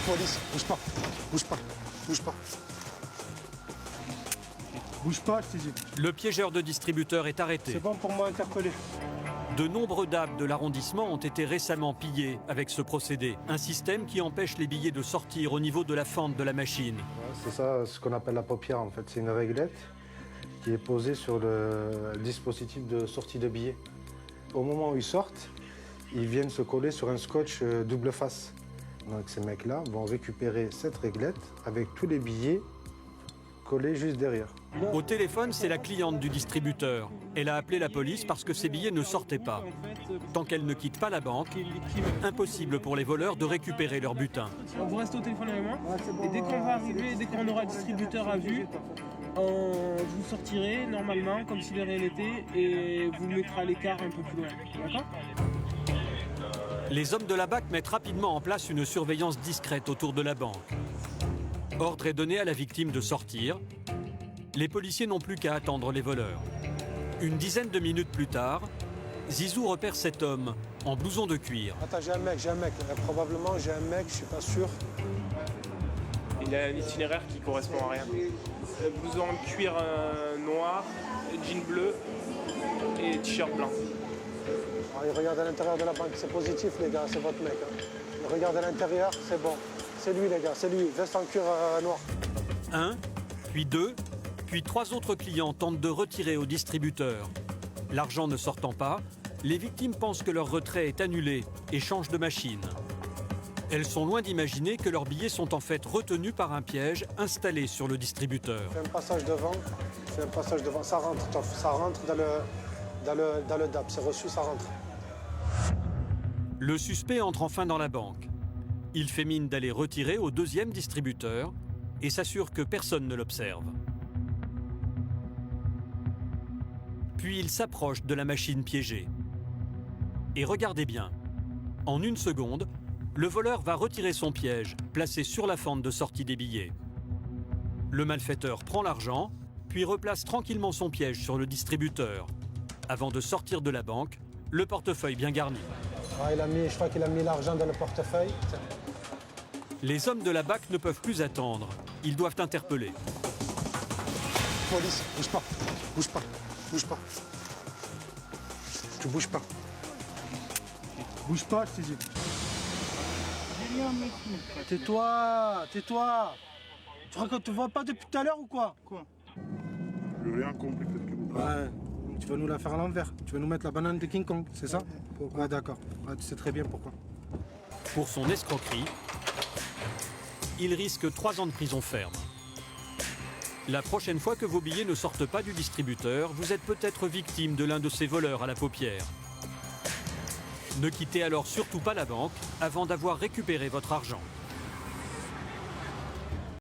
Police, bouge pas, bouge pas, bouge pas. Bouge pas, je t'ai dit. Le piégeur de distributeur est arrêté. C'est bon pour moi interpellé. De nombreux DAB de l'arrondissement ont été récemment pillés avec ce procédé. Un système qui empêche les billets de sortir au niveau de la fente de la machine. C'est ça ce qu'on appelle la paupière en fait. C'est une réglette qui est posée sur le dispositif de sortie de billets. Au moment où ils sortent, ils viennent se coller sur un scotch double face. Donc ces mecs-là vont récupérer cette réglette avec tous les billets collés juste derrière. Au téléphone, c'est la cliente du distributeur. Elle a appelé la police parce que ses billets ne sortaient pas. Tant qu'elle ne quitte pas la banque, impossible pour les voleurs de récupérer leur butin. Vous restez au téléphone avec moi et dès qu'on va arriver, dès qu'on aura le distributeur à vue, vous sortirez normalement comme si de rien n'était et vous mettrez à l'écart un peu plus loin. D'accord ? Les hommes de la BAC mettent rapidement en place une surveillance discrète autour de la banque. Ordre est donné à la victime de sortir. Les policiers n'ont plus qu'à attendre les voleurs. Une dizaine de minutes plus tard, Zizou repère cet homme en blouson de cuir. Attends, j'ai un mec. Probablement j'ai un mec, je suis pas sûr. Il a un itinéraire qui correspond à rien. Blouson de cuir noir, jean bleu et t-shirt blanc. Ah, il regarde à l'intérieur de la banque, c'est positif les gars, c'est votre mec. Hein. Il regarde à l'intérieur, c'est bon. C'est lui les gars, c'est lui, veste en cuir noir. Un, puis deux, puis trois autres clients tentent de retirer au distributeur. L'argent ne sortant pas, les victimes pensent que leur retrait est annulé et changent de machine. Elles sont loin d'imaginer que leurs billets sont en fait retenus par un piège installé sur le distributeur. Fais un passage devant, ça rentre, Toff, ça rentre dans le DAB, c'est reçu, ça rentre. Le suspect entre enfin dans la banque. Il fait mine d'aller retirer au deuxième distributeur et s'assure que personne ne l'observe. Puis il s'approche de la machine piégée. Et regardez bien, en une seconde, le voleur va retirer son piège, placé sur la fente de sortie des billets. Le malfaiteur prend l'argent, puis replace tranquillement son piège sur le distributeur, avant de sortir de la banque, le portefeuille bien garni. Ah, je crois qu'il a mis l'argent dans le portefeuille. Les hommes de la BAC ne peuvent plus attendre. Ils doivent interpeller. Police, bouge pas, bouge pas, bouge pas. Tu bouges pas. Bouge pas, je t'ai dit. Tais-toi, tais-toi. Tu crois qu'on te voit pas depuis tout à l'heure ou quoi? Quoi? J'ai rien compris, peut-être que vous... Ouais, tu vas nous la faire à l'envers. Tu vas nous mettre la banane de King Kong, c'est ça? Ouais, d'accord. Ouais, tu sais très bien pourquoi. Pour son escroquerie, il risque 3 ans de prison ferme. La prochaine fois que vos billets ne sortent pas du distributeur, vous êtes peut-être victime de l'un de ces voleurs à la paupière. Ne quittez alors surtout pas la banque avant d'avoir récupéré votre argent.